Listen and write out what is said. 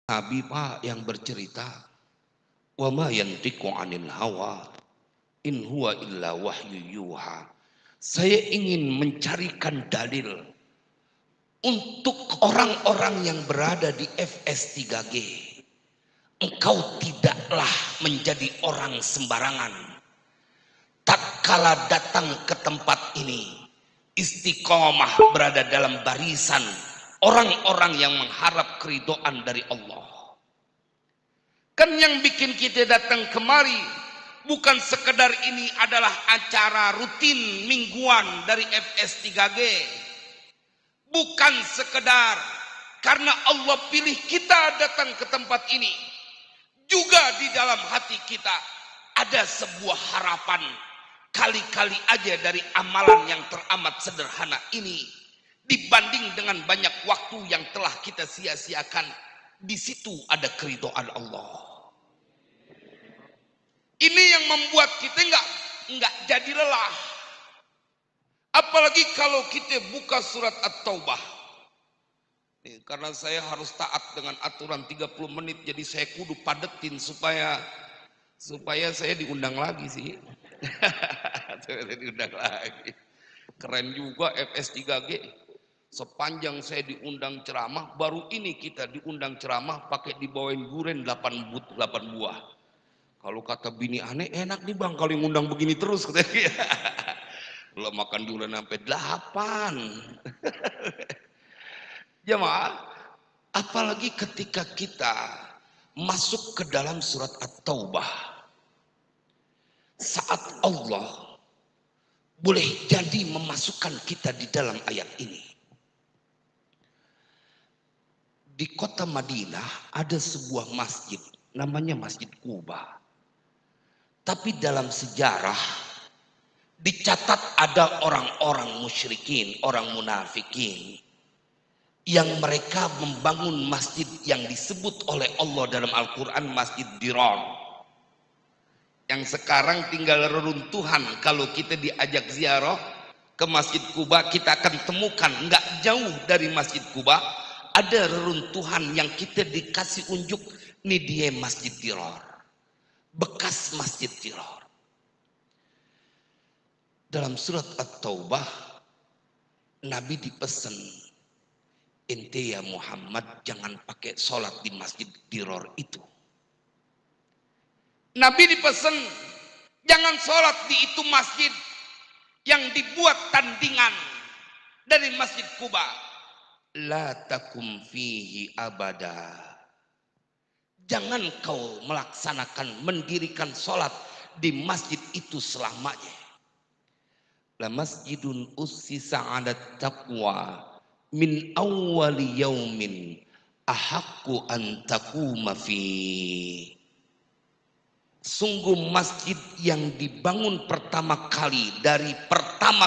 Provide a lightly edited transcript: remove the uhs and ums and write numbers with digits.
Nabi Pak yang bercerita, wa ma yantiqu 'anil hawa in huwa illa wahyu yuha. Saya ingin mencarikan dalil untuk orang-orang yang berada di FS3G. Engkau tidaklah menjadi orang sembarangan. Tatkala datang ke tempat ini, istiqomah berada dalam barisan orang-orang yang mengharap keridhaan dari Allah. Kan yang bikin kita datang kemari bukan sekedar ini adalah acara rutin mingguan dari FS3G. Bukan sekedar karena Allah pilih kita datang ke tempat ini. Juga di dalam hati kita ada sebuah harapan. Kali-kali aja dari amalan yang teramat sederhana ini dibanding dengan banyak waktu yang telah kita sia-siakan, di situ ada keridhaan Allah. Ini yang membuat kita nggak jadi lelah. Apalagi kalau kita buka surat At-Taubah. Karena saya harus taat dengan aturan 30 menit, jadi saya kudu padetin supaya saya diundang lagi sih. Saya diundang lagi. Keren juga FS3G. Sepanjang saya diundang ceramah, baru ini kita diundang ceramah pakai dibawain durian 8 buah. Kalau kata bini aneh, enak nih bang kalau ngundang begini terus. Lo makan durian sampai 8. Jemaah, apalagi ketika kita masuk ke dalam surat At-Taubah. Saat Allah boleh jadi memasukkan kita di dalam ayat ini. Di kota Madinah ada sebuah masjid, namanya Masjid Quba. Tapi dalam sejarah dicatat ada orang-orang musyrikin, orang munafikin, yang mereka membangun masjid yang disebut oleh Allah dalam Al-Quran Masjid Dirar. Yang sekarang tinggal reruntuhan. Kalau kita diajak ziarah ke Masjid Quba, kita akan temukan nggak jauh dari Masjid Quba ada reruntuhan yang kita dikasih unjuk, nih dia Masjid Dirar, bekas Masjid Dirar. Dalam surat At-Taubah Nabi dipesan, ente ya Muhammad jangan pakai sholat di Masjid Dirar itu. Nabi dipesan jangan sholat di itu masjid yang dibuat tandingan dari Masjid Quba. La takum fihi abada. Jangan kau melaksanakan, mendirikan sholat di masjid itu selamanya. La masjidun ussisa 'ala taqwa min awwali yaumin ahaqqu an taquma fi. Sungguh masjid yang dibangun pertama kali dari pertama